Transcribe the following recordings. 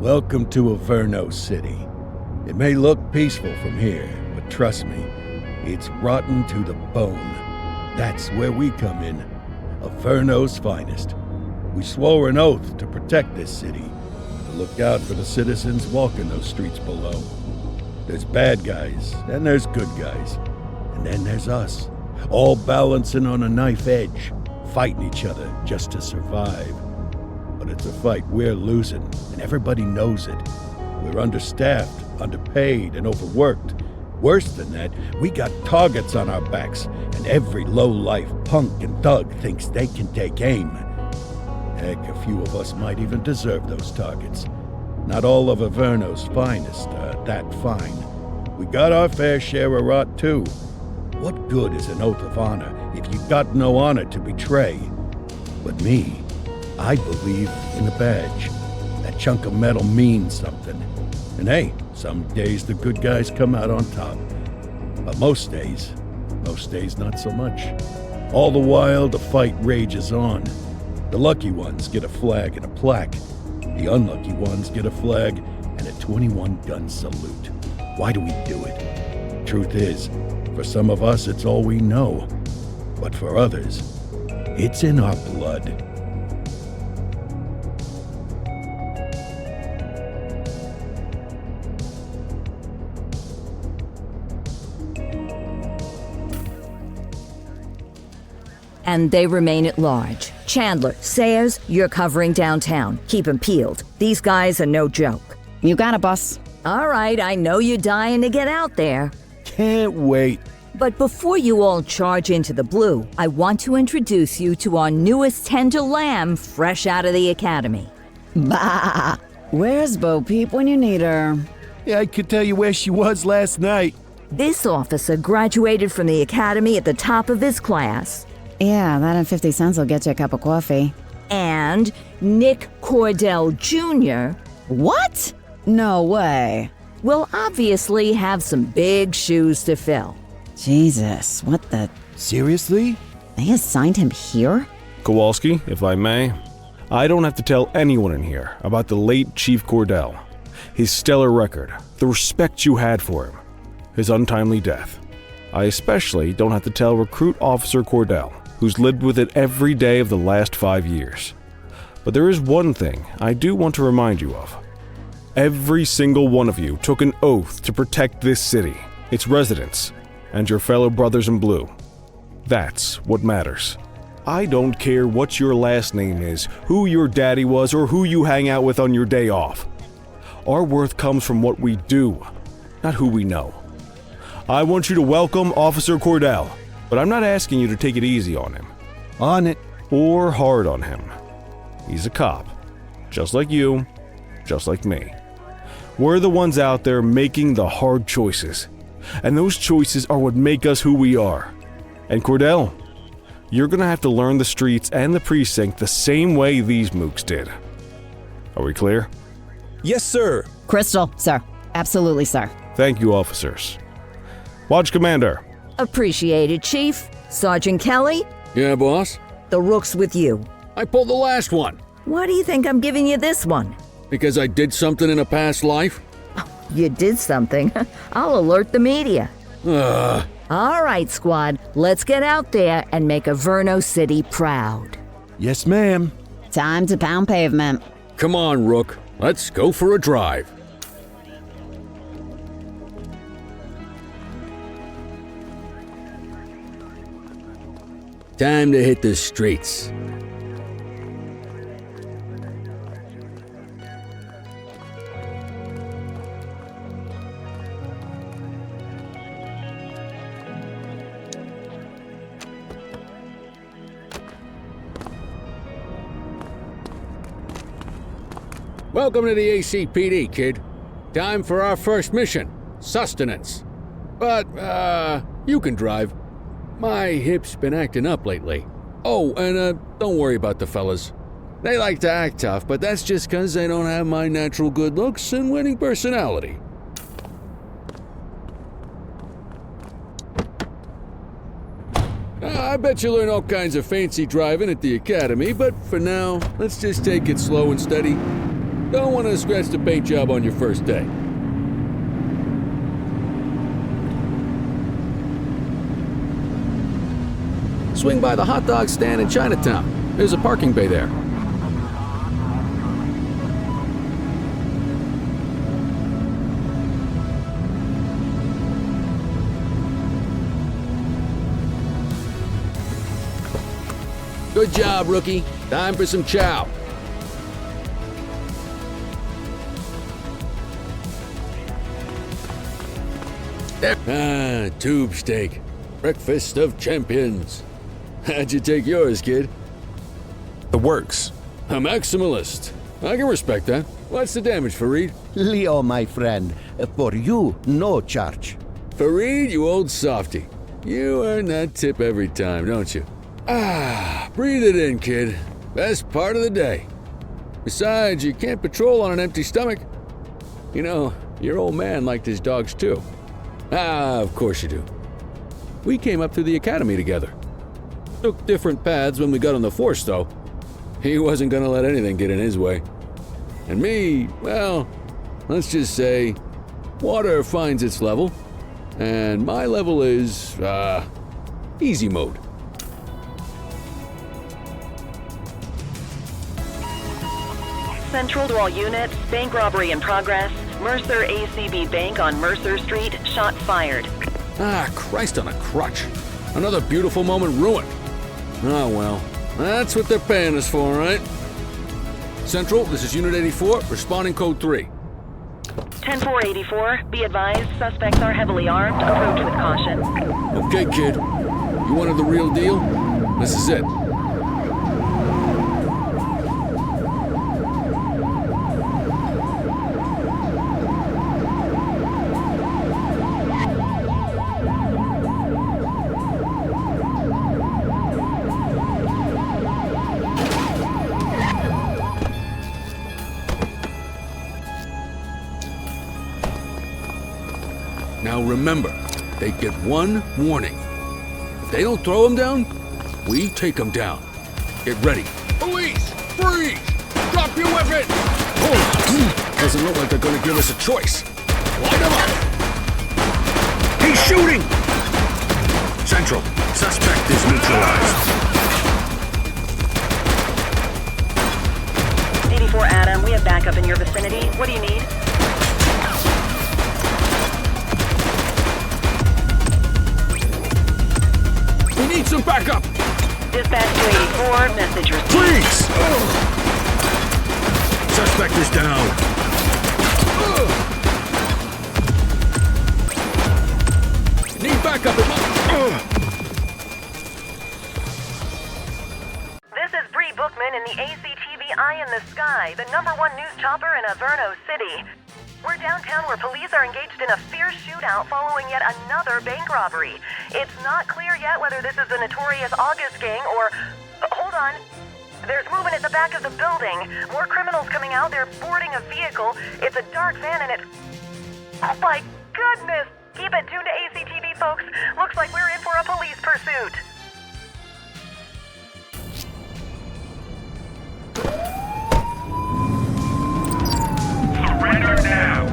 Welcome to Averno City. It may look peaceful from here, but trust me, it's rotten to the bone. That's where we come in. Averno's finest. We swore an oath to protect this city, to look out for the citizens walking those streets below. There's bad guys, and there's good guys. And then there's us, all balancing on a knife edge, fighting each other just to survive. But it's a fight we're losing, and everybody knows it. We're understaffed, underpaid, and overworked. Worse than that, we got targets on our backs, and every low-life punk and thug thinks they can take aim. Heck, a few of us might even deserve those targets. Not all of Averno's finest are that fine. We got our fair share of rot, too. What good is an oath of honor if you got no honor to betray? But me, I believe in the badge. That chunk of metal means something. And hey, some days the good guys come out on top. But most days not so much. All the while, the fight rages on. The lucky ones get a flag and a plaque. The unlucky ones get a flag and a 21-gun salute. Why do we do it? Truth is, for some of us, it's all we know. But for others, it's in our blood. And they remain at large. Chandler, Sayers, you're covering downtown. Keep 'em peeled. These guys are no joke. You got it, boss. All right, I know you're dying to get out there. Can't wait. But before you all charge into the blue, I want to introduce you to our newest tender lamb fresh out of the academy. Bah! Where's Bo Peep when you need her? Yeah, I could tell you where she was last night. This officer graduated from the academy at the top of his class. Yeah, that and 50 cents will get you a cup of coffee. And Nick Cordell Jr. What? No way. will obviously have some big shoes to fill. Jesus, what the... Seriously? They assigned him here? Kowalski, if I may, I don't have to tell anyone in here about the late Chief Cordell, his stellar record, the respect you had for him, his untimely death. I especially don't have to tell Recruit Officer Cordell, who's lived with it every day of the last 5 years. But there is one thing I do want to remind you of. Every single one of you took an oath to protect this city, its residents, and your fellow brothers in blue. That's what matters. I don't care what your last name is, who your daddy was, or who you hang out with on your day off. Our worth comes from what we do, not who we know. I want you to welcome Officer Cordell, but I'm not asking you to take it easy on him. On it. Or hard on him. He's a cop, just like you, just like me. We're the ones out there making the hard choices, and those choices are what make us who we are. And Cordell, you're gonna have to learn the streets and the precinct the same way these mooks did. Are we clear? Yes, sir. Crystal, sir. Absolutely, sir. Thank you, officers. Watch Commander. Appreciated, Chief. Sergeant Kelly, Yeah, boss? the rook's with you. I pulled the last one. Why do you think I'm giving you this one? Because I did something in a past life? You did something. I'll alert the media. Ugh. All right, squad, let's get out there and make Averno City proud. Yes, ma'am. Time to pound pavement. Come on, Rook. Let's go for a drive. Time to hit the streets. Welcome to the ACPD, kid. Time for our first mission, sustenance. But, you can drive. My hip's been acting up lately. Oh, and, don't worry about the fellas. They like to act tough, but that's just 'cause they don't have my natural good looks and winning personality. I bet you learn all kinds of fancy driving at the academy, but for now, let's just take it slow and steady. Don't want to scratch the paint job on your first day. Swing by the hot dog stand in Chinatown. There's a parking bay there. Good job, rookie. Time for some chow. Tube steak. Breakfast of champions. How'd you take yours, kid? The works. A maximalist. I can respect that. What's the damage, Fareed? Leo, my friend, for you, no charge. Fareed, you old softy. You earn that tip every time, don't you? Breathe it in, kid. Best part of the day. Besides, you can't patrol on an empty stomach. You know, your old man liked his dogs too. Of course you do. We came up through the academy together. Took different paths when we got on the force, though. He wasn't gonna let anything get in his way. And me, well, let's just say, water finds its level, and my level is, easy mode. Central to all units, bank robbery in progress. Mercer ACB Bank on Mercer Street, shots fired. Christ on a crutch. Another beautiful moment ruined. Oh well, that's what they're paying us for, right? Central, this is Unit 84, responding code 3. 10-484, be advised, suspects are heavily armed, approach with caution. Okay, kid. You wanted the real deal? This is it. Now remember, they get one warning. If they don't throw them down, we take them down. Get ready. Police! Freeze! Drop your weapon! Oh, doesn't look like they're gonna give us a choice. Light them up! He's shooting! Central, suspect is neutralized. 84 Adam, we have backup in your vicinity. What do you need? We need some backup! Dispatch to 84, message received. Freeze! Suspect is down. Need backup. This is Bree Bookman in the ACTV Eye in the Sky, the #1 news chopper in Averno City. We're downtown where police are engaged in a fierce shootout following yet another bank robbery. It's not clear yet whether this is the notorious August gang or... hold on. There's movement at the back of the building. More criminals coming out. They're boarding a vehicle. It's a dark van and it's... oh my goodness! Keep it tuned to ACTV, folks. Looks like we're in for a police pursuit. Surrender now!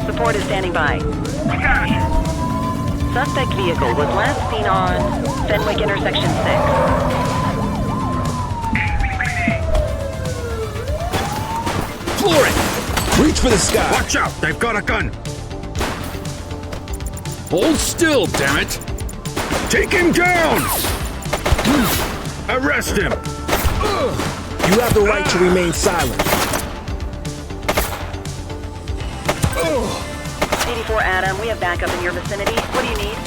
Support is standing by. Suspect vehicle was last seen on Fenwick Intersection 6. Floor it! Reach for the sky. Watch out! They've got a gun! Hold still, damn it! Take him down! Arrest him! You have the right to remain silent. 84 Adam, we have backup in your vicinity. What do you need?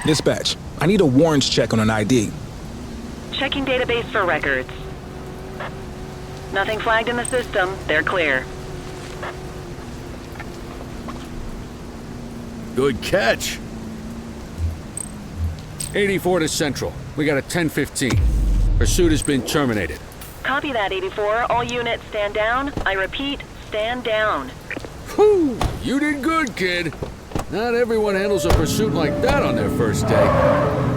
Dispatch, I need a warrants check on an ID. Checking database for records. Nothing flagged in the system. They're clear. Good catch. 84 to Central. We got a 10-15. Pursuit has been terminated. Copy that, 84. All units stand down. I repeat, stand down. Whew! You did good, kid. Not everyone handles a pursuit like that on their first day.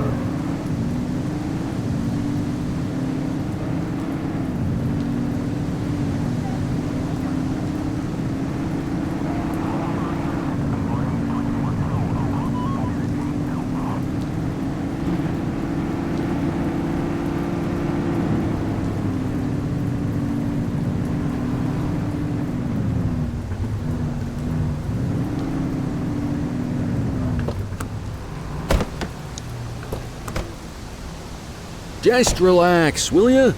Just relax, will ya?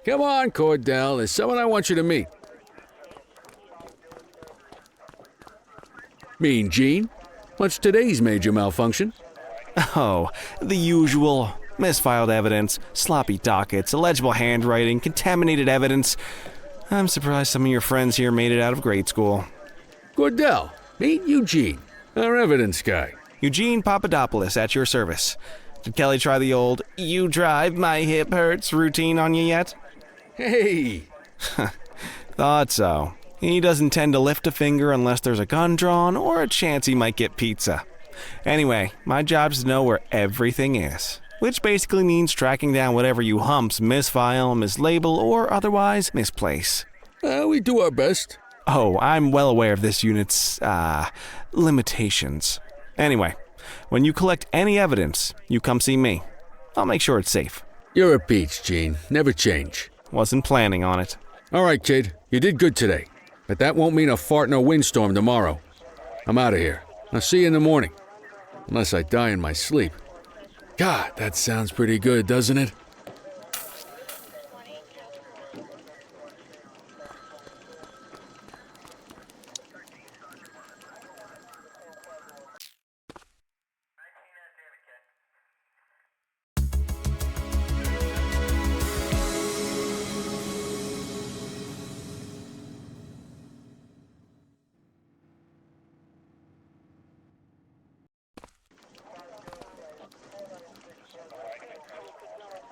Come on, Cordell. There's someone I want you to meet. Mean Gene? What's today's major malfunction? Oh, the usual. Misfiled evidence, sloppy dockets, illegible handwriting, contaminated evidence. I'm surprised some of your friends here made it out of grade school. Cordell, meet Eugene, our evidence guy. Eugene Papadopoulos at your service. Did Kelly try the old, "you drive, my hip hurts" routine on you yet? Hey! Thought so. He doesn't tend to lift a finger unless there's a gun drawn or a chance he might get pizza. Anyway, my job's to know where everything is, which basically means tracking down whatever you humps misfile, mislabel, or otherwise misplace. We do our best. Oh, I'm well aware of this unit's, limitations. Anyway, when you collect any evidence, you come see me. I'll make sure it's safe. You're a peach, Gene. Never change. Wasn't planning on it. All right, kid. You did good today. But that won't mean a fart in a windstorm tomorrow. I'm out of here. I'll see you in the morning. Unless I die in my sleep. God, that sounds pretty good, doesn't it?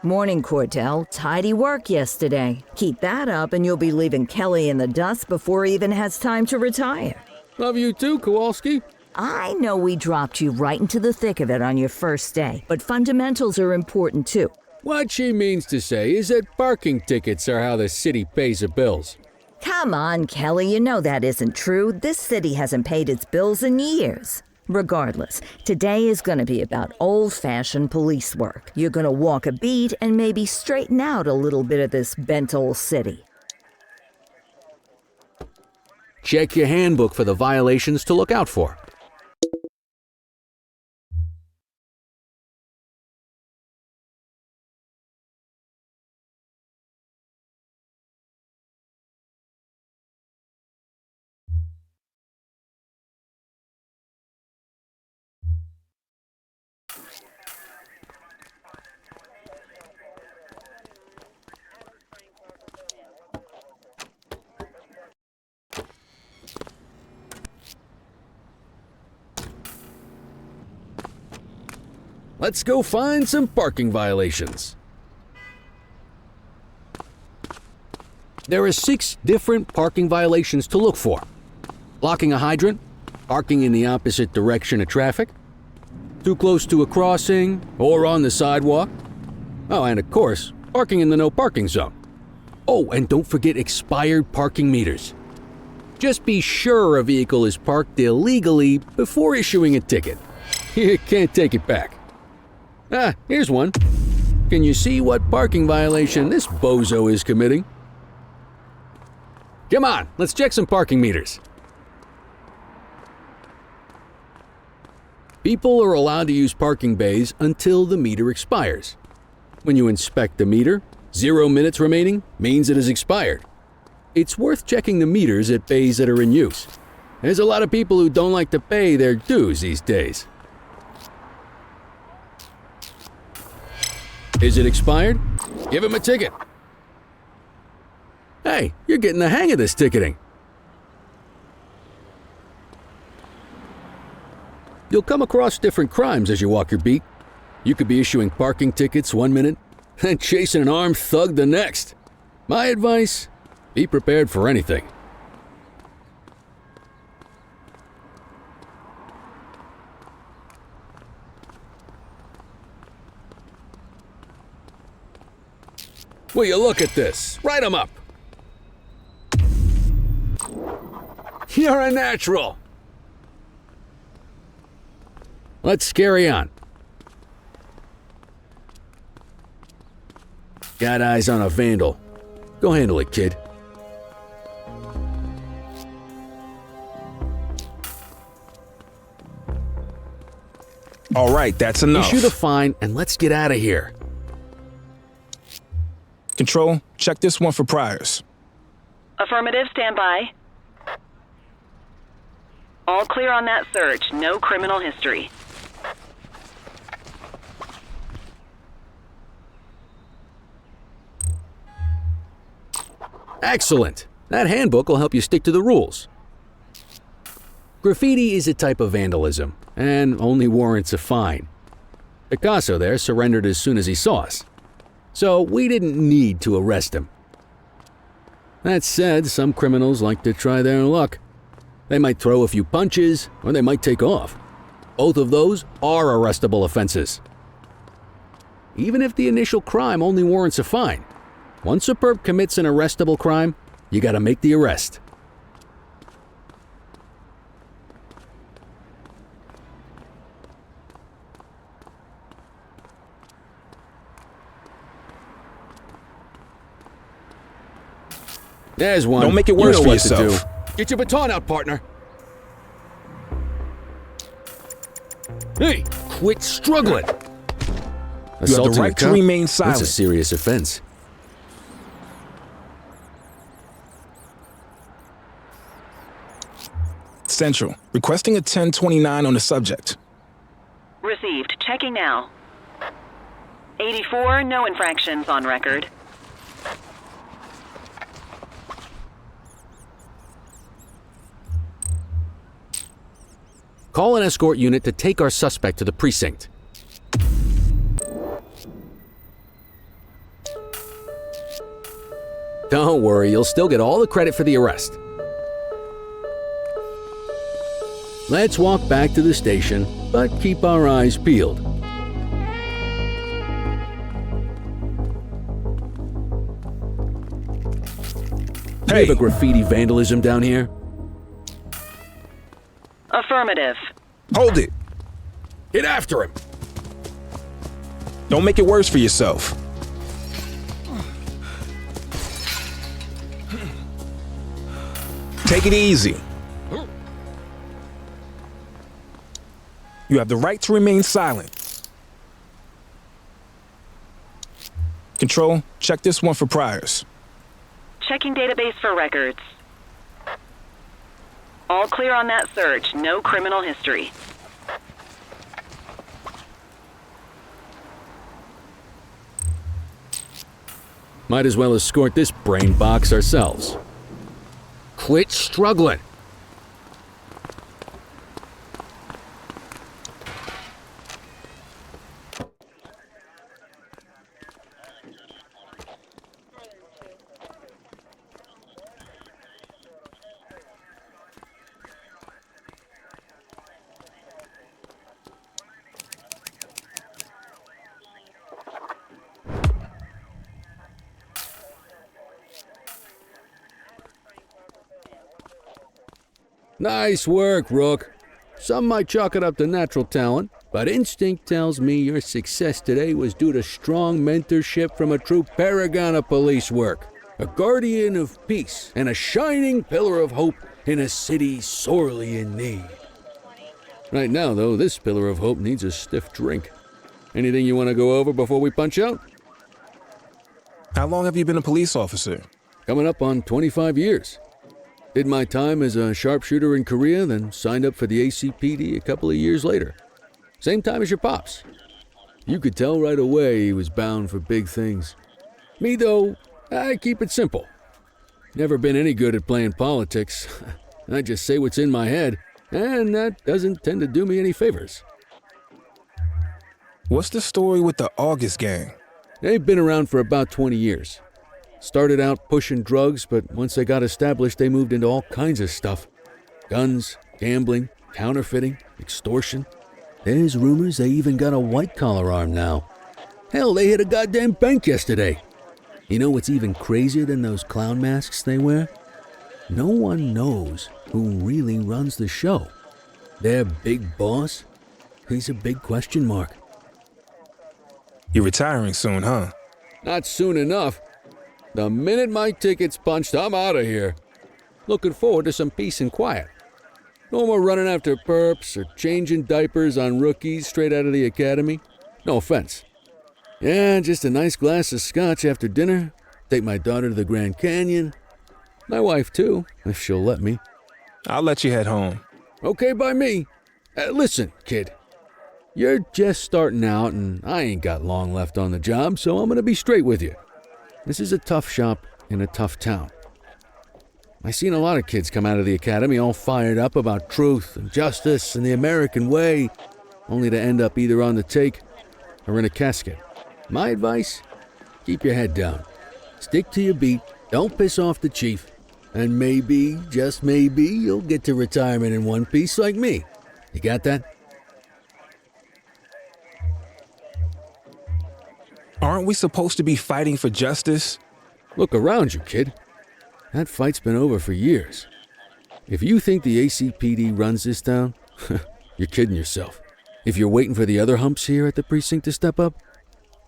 Morning, Cordell. Tidy work yesterday. Keep that up and you'll be leaving Kelly in the dust before he even has time to retire. Love you too, Kowalski. I know we dropped you right into the thick of it on your first day, but fundamentals are important too. What she means to say is that parking tickets are how the city pays the bills. Come on, Kelly, you know that isn't true. This city hasn't paid its bills in years. Regardless, today is going to be about old-fashioned police work. You're going to walk a beat and maybe straighten out a little bit of this bent old city. Check your handbook for the violations to look out for. Let's go find some parking violations. There are 6 different parking violations to look for. Blocking a hydrant, parking in the opposite direction of traffic, too close to a crossing or on the sidewalk. Oh, and of course, parking in the no parking zone. Oh, and don't forget expired parking meters. Just be sure a vehicle is parked illegally before issuing a ticket. You can't take it back. Ah, here's one. Can you see what parking violation this bozo is committing? Come on, let's check some parking meters. People are allowed to use parking bays until the meter expires. When you inspect the meter, 0 minutes remaining means it has expired. It's worth checking the meters at bays that are in use. There's a lot of people who don't like to pay their dues these days. Is it expired? Give him a ticket. Hey, you're getting the hang of this ticketing. You'll come across different crimes as you walk your beat. You could be issuing parking tickets one minute and chasing an armed thug the next. My advice, be prepared for anything. Will you look at this? Write 'em up. You're a natural. Let's carry on. Got eyes on a vandal. Go handle it, kid. All right, that's enough. Issue the fine and let's get out of here. Control, check this one for priors. Affirmative, stand by. All clear on that search. No criminal history. Excellent. That handbook will help you stick to the rules. Graffiti is a type of vandalism and only warrants a fine. Picasso there surrendered as soon as he saw us, so we didn't need to arrest him. That said, some criminals like to try their luck. They might throw a few punches, or they might take off. Both of those are arrestable offenses. Even if the initial crime only warrants a fine, once a perp commits an arrestable crime, you gotta make the arrest. There's one. Don't make it worse for yourself. You know what to do. Get your baton out, partner. Hey, quit struggling. You have the right to remain silent. That's a serious offense. Central, requesting a 1029 on the subject. Received. Checking now. 84, no infractions on record. Call an escort unit to take our suspect to the precinct. Don't worry, you'll still get all the credit for the arrest. Let's walk back to the station, but keep our eyes peeled. Do you have a graffiti vandalism down here? Affirmative. Hold it. Get after him! Don't make it worse for yourself. Take it easy. You have the right to remain silent. Control, check this one for priors. Checking database for records. All clear on that search. No criminal history. Might as well escort this brain box ourselves. Quit struggling. Nice work, Rook. Some might chalk it up to natural talent, but instinct tells me your success today was due to strong mentorship from a true paragon of police work, a guardian of peace, and a shining pillar of hope in a city sorely in need. Right now, though, this pillar of hope needs a stiff drink. Anything you want to go over before we punch out? How long have you been a police officer? Coming up on 25 years. Did my time as a sharpshooter in Korea, then signed up for the ACPD a couple of years later. Same time as your pops. You could tell right away he was bound for big things. Me, though, I keep it simple. Never been any good at playing politics. I just say what's in my head, and that doesn't tend to do me any favors. What's the story with the August gang? They've been around for about 20 years. Started out pushing drugs, but once they got established, they moved into all kinds of stuff. Guns, gambling, counterfeiting, extortion. There's rumors they even got a white-collar arm now. Hell, they hit a goddamn bank yesterday. You know what's even crazier than those clown masks they wear? No one knows who really runs the show. Their big boss? He's a big question mark. You're retiring soon, huh? Not soon enough. The minute my ticket's punched, I'm out of here. Looking forward to some peace and quiet. No more running after perps or changing diapers on rookies straight out of the academy. No offense. Yeah, just a nice glass of scotch after dinner. Take my daughter to the Grand Canyon. My wife, too, if she'll let me. I'll let you head home. Okay by me. Listen, kid. You're just starting out, and I ain't got long left on the job, so I'm going to be straight with you. This is a tough shop in a tough town. I seen a lot of kids come out of the academy all fired up about truth and justice and the American way, only to end up either on the take or in a casket. My advice? Keep your head down. Stick to your beat, don't piss off the chief, and maybe, just maybe, you'll get to retirement in one piece like me. You got that? Aren't we supposed to be fighting for justice? Look around you, kid. That fight's been over for years. If you think the ACPD runs this town, you're kidding yourself. If you're waiting for the other humps here at the precinct to step up,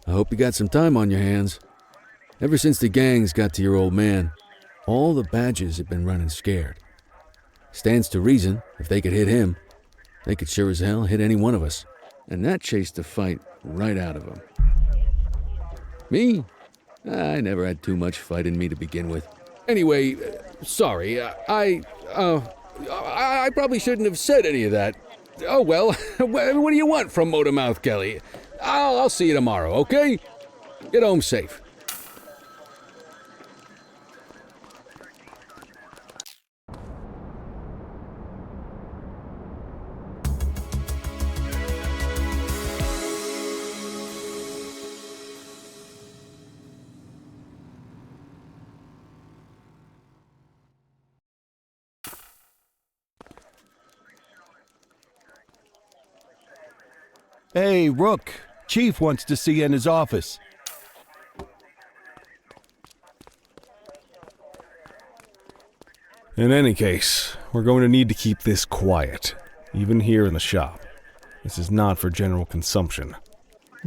I hope you got some time on your hands. Ever since the gangs got to your old man, all the badges have been running scared. Stands to reason, if they could hit him, they could sure as hell hit any one of us. And that chased the fight right out of him. Me? I never had too much fight in me to begin with. Anyway, sorry, I probably shouldn't have said any of that. Oh well, what do you want from Motormouth Kelly? I'll see you tomorrow, okay? Get home safe. Hey, Rook. Chief wants to see you in his office. In any case, we're going to need to keep this quiet, even here in the shop. This is not for general consumption.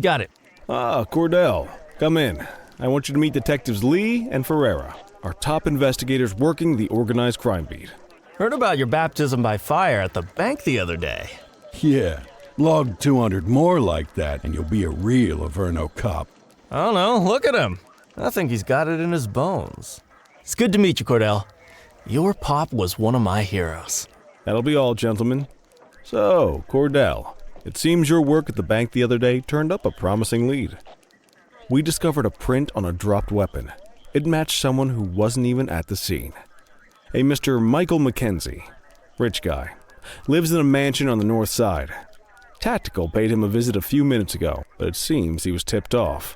Got it. Ah, Cordell, come in. I want you to meet Detectives Lee and Ferreira, our top investigators working the organized crime beat. Heard about your baptism by fire at the bank the other day. Yeah, log 200 more like that and you'll be a real Averno cop. I don't know, look at him. I think he's got it in his bones. It's good to meet you, Cordell. Your pop was one of my heroes. That'll be all, gentlemen. So, Cordell, it seems your work at the bank the other day turned up a promising lead. We discovered a print on a dropped weapon. It matched someone who wasn't even at the scene. A Mr. Michael Mackenzie, rich guy, lives in a mansion on the north side. Tactical paid him a visit a few minutes ago, but it seems he was tipped off.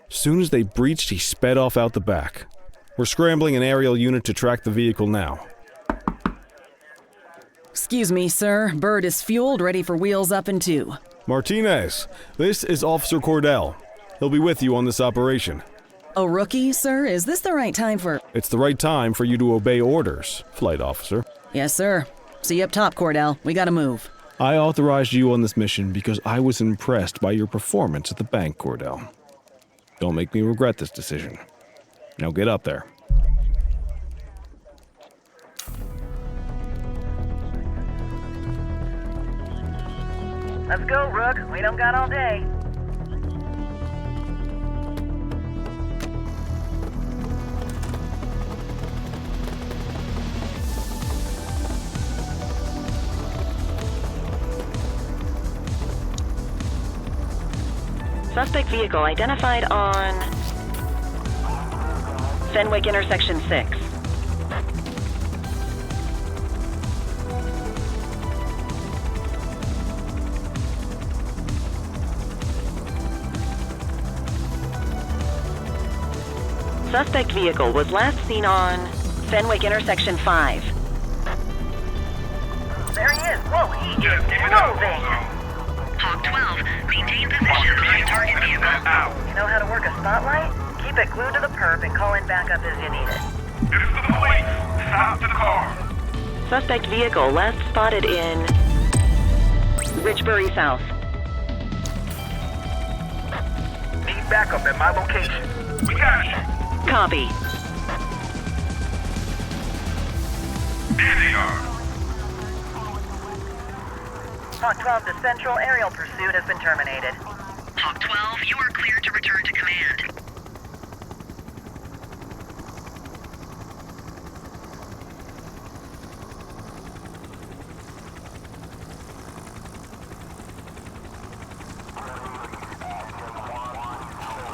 Soon as they breached, he sped off out the back. We're scrambling an aerial unit to track the vehicle now. Excuse me, sir. Bird is fueled, ready for wheels up in 2. Martinez, this is Officer Cordell. He'll be with you on this operation. A rookie, sir? Is this the right time for... It's the right time for you to obey orders, Flight Officer. Yes, sir. See you up top, Cordell. We gotta move. I authorized you on this mission because I was impressed by your performance at the bank, Cordell. Don't make me regret this decision. Now get up there. Let's go, Rook. We don't got all day. Suspect vehicle identified on Fenwick intersection 6. Suspect vehicle was last seen on Fenwick intersection 5. There he is. Whoa, he is moving. Hawk 12, maintain position behind target vehicle. You know how to work a spotlight? Keep it glued to the perp and call in backup as you need it. This is the police. Stop the car. Suspect vehicle last spotted in Richbury South. Need backup at my location. We got you. Copy. There they are. Hawk 12 to Central, aerial pursuit has been terminated. Hawk 12, you are cleared to return to command.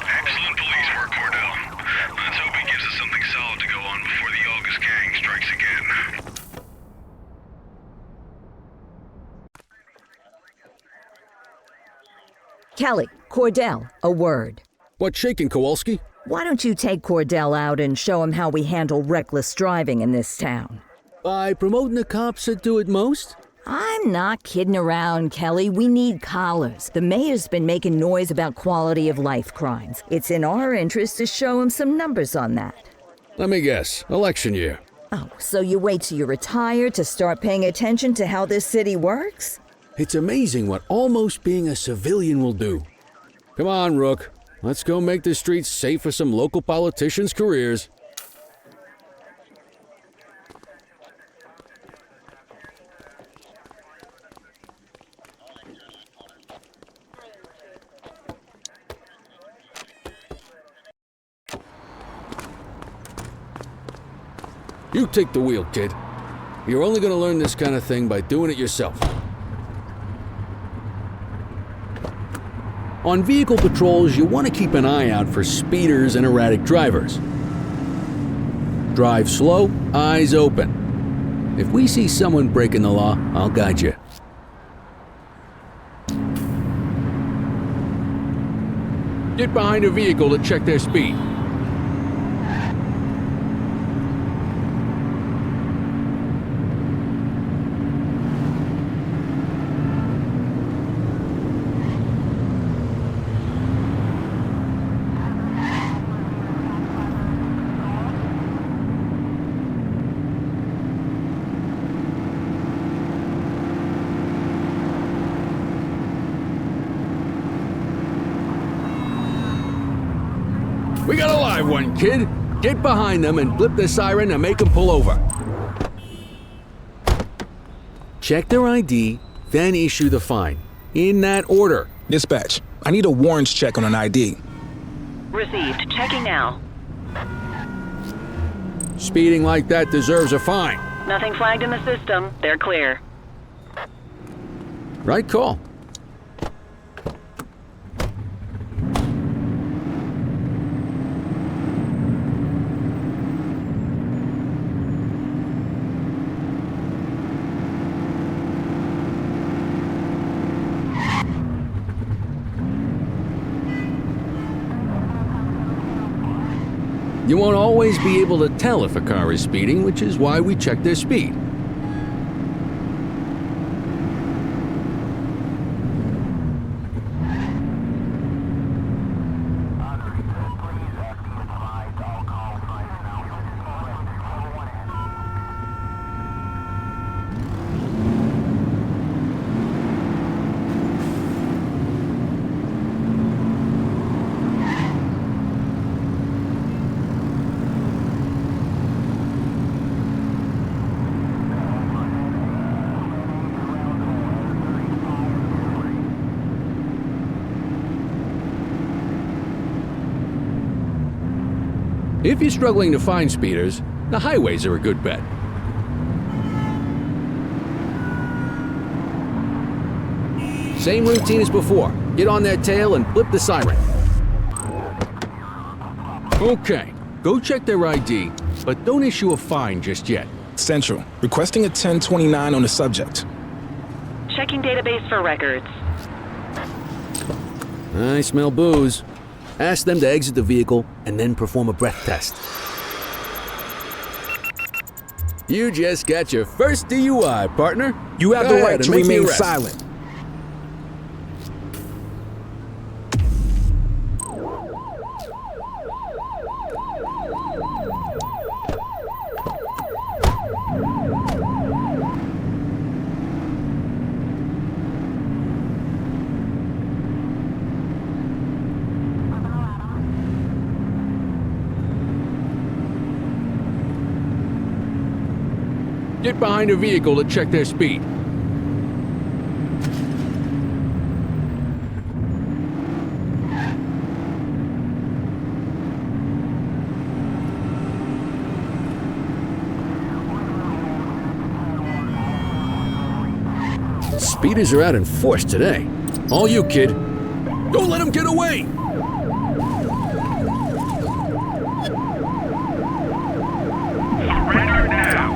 Excellent police work, Cordell. Let's hope he gives us something solid to go on before the August gang strikes again. Kelly, Cordell, a word. What's shaking, Kowalski? Why don't you take Cordell out and show him how we handle reckless driving in this town? By promoting the cops that do it most? I'm not kidding around, Kelly. We need collars. The mayor's been making noise about quality of life crimes. It's in our interest to show him some numbers on that. Let me guess. Election year. Oh, so you wait till you retire to start paying attention to how this city works? It's amazing what almost being a civilian will do. Come on, Rook. Let's go make the streets safe for some local politicians' careers. You take the wheel, kid. You're only going to learn this kind of thing by doing it yourself. On vehicle patrols, you want to keep an eye out for speeders and erratic drivers. Drive slow, eyes open. If we see someone breaking the law, I'll guide you. Get behind a vehicle to check their speed. We got a live one, kid. Get behind them and blip the siren and make them pull over. Check their ID, then issue the fine. In that order. Dispatch, I need a warrants check on an ID. Received. Checking now. Speeding like that deserves a fine. Nothing flagged in the system. They're clear. Right call. You won't always be able to tell if a car is speeding, which is why we check their speed. If you're struggling to find speeders, the highways are a good bet. Same routine as before. Get on their tail and flip the siren. Okay, go check their ID, but don't issue a fine just yet. Central, requesting a 1029 on the subject. Checking database for records. I smell booze. Ask them to exit the vehicle and then perform a breath test. You just got your first DUI, partner. You have Go the ahead right and to make the remain arrest. silent. Get behind a vehicle to check their speed. Speeders are out in force today. All you, kid. Don't let them get away! Surrender now.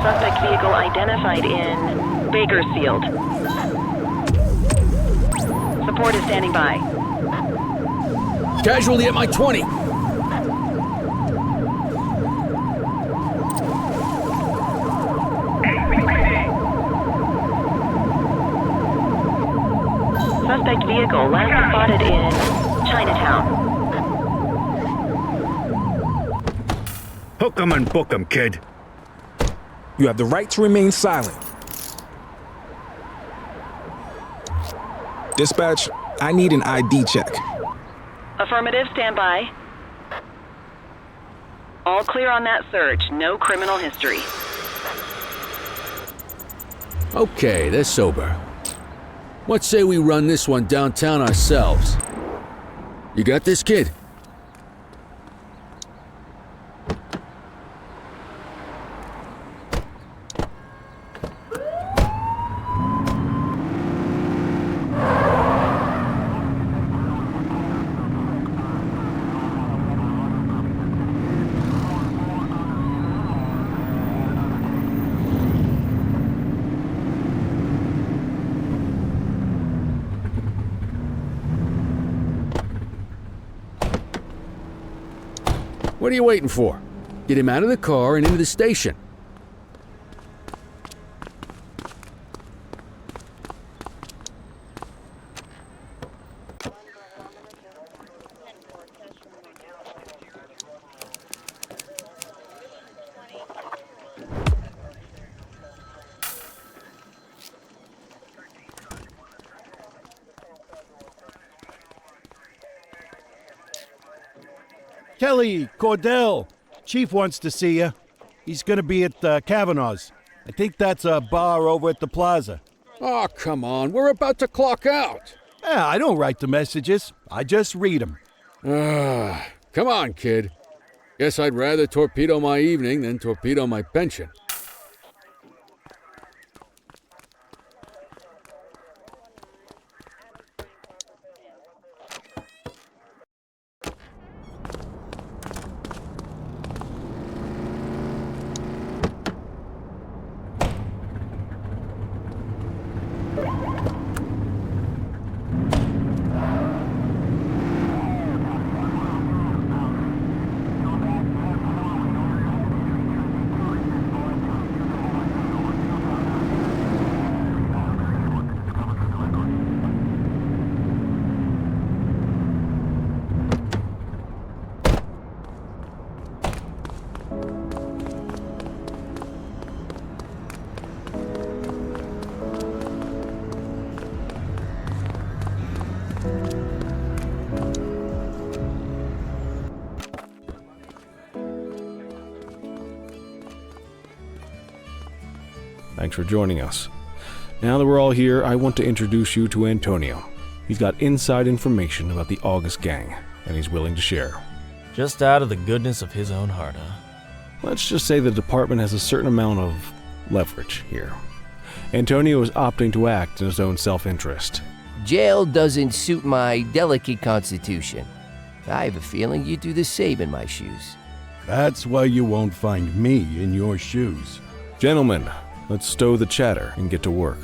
Suspect vehicle identified in Bakersfield. Support is standing by. Casualty at my 20. Suspect vehicle last spotted in Chinatown. Hook 'em and book 'em, kid. You have the right to remain silent. Dispatch, I need an ID check. Affirmative, stand by. All clear on that search. No criminal history. Okay, they're sober. What say we run this one downtown ourselves? You got this, kid? What are you waiting for? Get him out of the car and into the station. Kelly, Cordell. Chief wants to see you. He's gonna be at Kavanaugh's. I think that's a bar over at the plaza. Oh, come on. We're about to clock out. Yeah, I don't write the messages. I just read them. Come on, kid. Guess I'd rather torpedo my evening than torpedo my pension. Thanks for joining us. Now that we're all here, I want to introduce you to Antonio. He's got inside information about the August gang, and he's willing to share. Just out of the goodness of his own heart, huh? Let's just say the department has a certain amount of leverage here. Antonio is opting to act in his own self-interest. Jail doesn't suit my delicate constitution. I have a feeling you'd do the same in my shoes. That's why you won't find me in your shoes. Gentlemen, let's stow the chatter and get to work.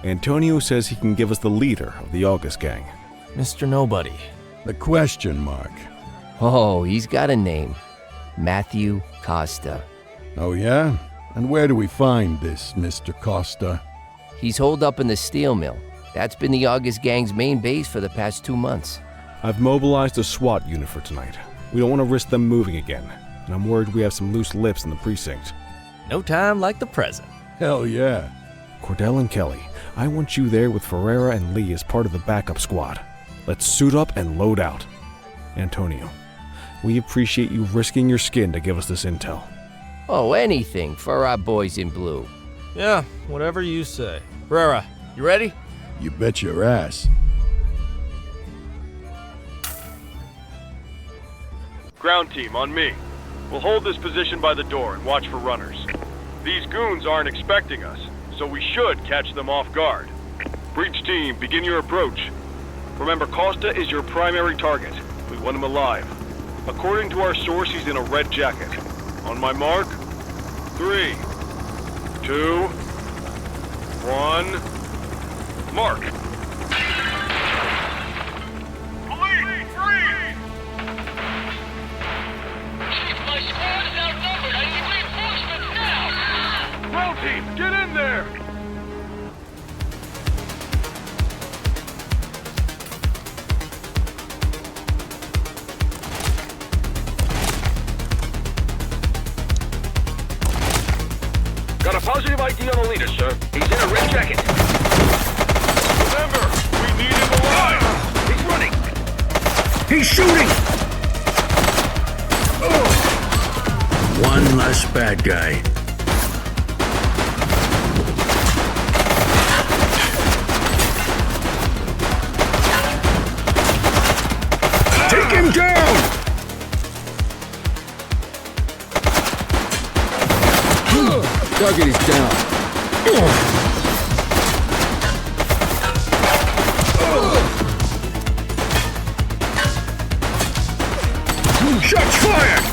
Antonio says he can give us the leader of the August gang. Mr. Nobody. The question mark. Oh, he's got a name. Matthew Costa. Oh yeah? And where do we find this Mr. Costa? He's holed up in the steel mill. That's been the August gang's main base for the past 2 months. I've mobilized a SWAT unit for tonight. We don't want to risk them moving again, and I'm worried we have some loose lips in the precinct. No time like the present. Hell yeah. Cordell and Kelly, I want you there with Ferreira and Lee as part of the backup squad. Let's suit up and load out. Antonio, we appreciate you risking your skin to give us this intel. Oh, anything for our boys in blue. Yeah, whatever you say. Ferreira, you ready? You bet your ass. Ground team, on me. We'll hold this position by the door and watch for runners. These goons aren't expecting us, so we should catch them off guard. Breach team, begin your approach. Remember, Costa is your primary target. We want him alive. According to our source, he's in a red jacket. On my mark, 3, 2, 1, mark! Police, freeze! My squad is outnumbered. I need reinforcements now! Ground team, get in there! Got a positive ID on the leader, sir. He's in a red jacket. Remember, we need him alive! He's running! He's shooting! One less bad guy. Take him down! Target is down. Shots fired!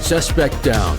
Suspect down.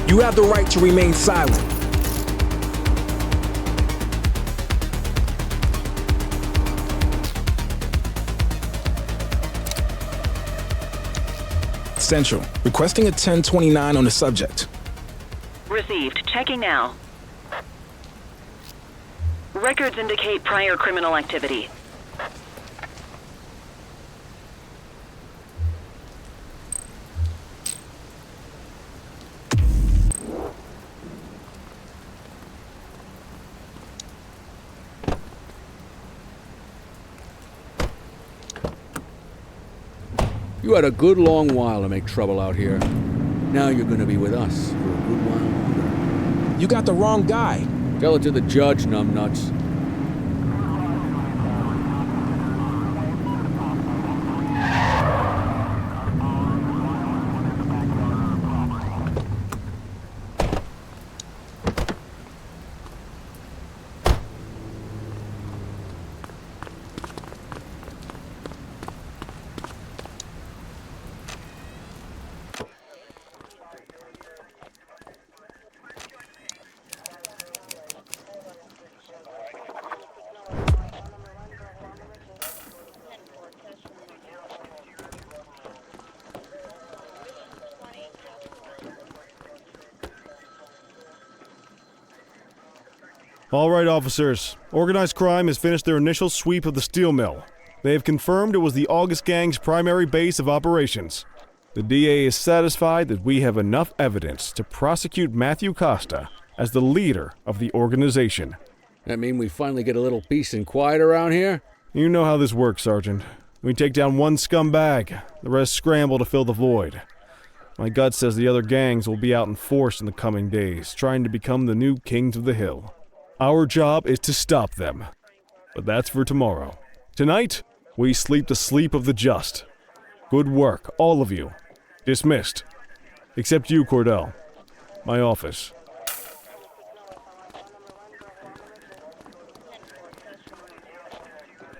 You have the right to remain silent. Central, requesting a 1029 on the subject. Received. Checking now. Records indicate prior criminal activity. You had a good long while to make trouble out here. Now you're gonna be with us for a good while longer. You got the wrong guy. Tell it to the judge, numbnuts. All right, officers. Organized crime has finished their initial sweep of the steel mill. They have confirmed it was the August Gang's primary base of operations. The DA is satisfied that we have enough evidence to prosecute Matthew Costa as the leader of the organization. That mean we finally get a little peace and quiet around here? You know how this works, Sergeant. We take down one scumbag, the rest scramble to fill the void. My gut says the other gangs will be out in force in the coming days, trying to become the new kings of the hill. Our job is to stop them. But that's for tomorrow. Tonight, we sleep the sleep of the just. Good work, all of you. Dismissed. Except you, Cordell. My office.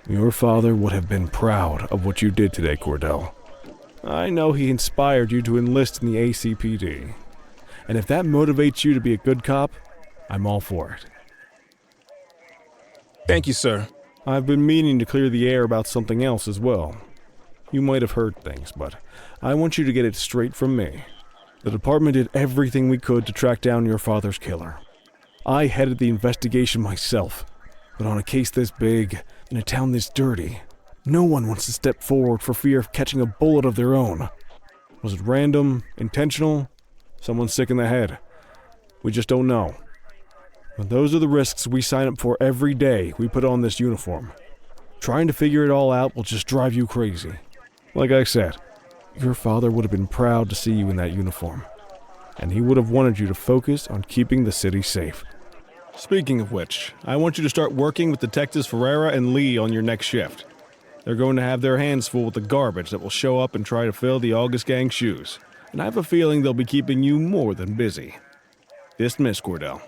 Your father would have been proud of what you did today, Cordell. I know he inspired you to enlist in the ACPD. And if that motivates you to be a good cop, I'm all for it. Thank you, sir. I've been meaning to clear the air about something else as well. You might have heard things, but I want you to get it straight from me. The department did everything we could to track down your father's killer. I headed the investigation myself, but on a case this big, in a town this dirty, no one wants to step forward for fear of catching a bullet of their own. Was it random, intentional, someone sick in the head? We just don't know. But those are the risks we sign up for every day we put on this uniform. Trying to figure it all out will just drive you crazy. Like I said, your father would have been proud to see you in that uniform, and he would have wanted you to focus on keeping the city safe. Speaking of which, I want you to start working with Detectives Ferreira and Lee on your next shift. They're going to have their hands full with the garbage that will show up and try to fill the August Gang's shoes, and I have a feeling they'll be keeping you more than busy. Dismiss, Cordell.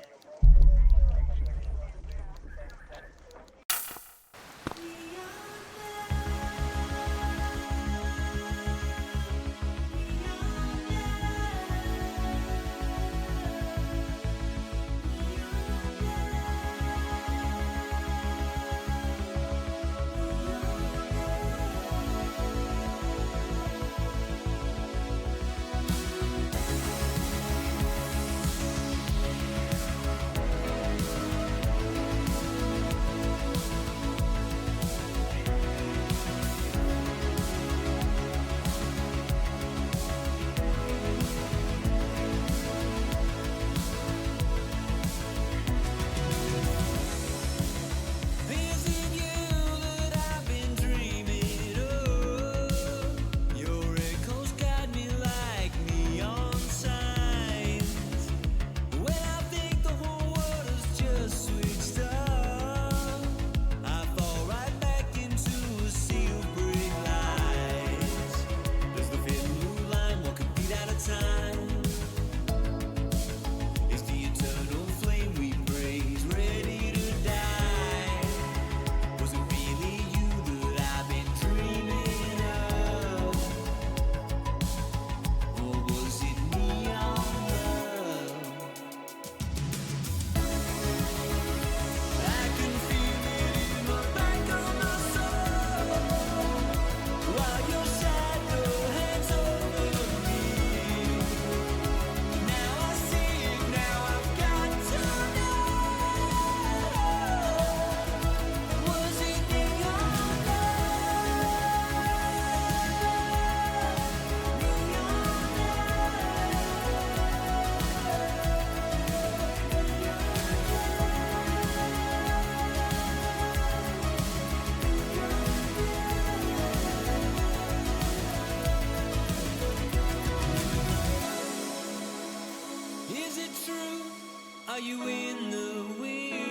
you in the wind?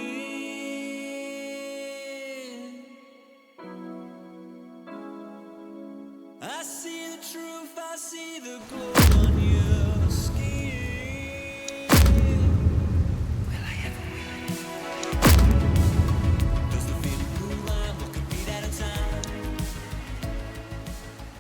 I see the truth, I see the glow.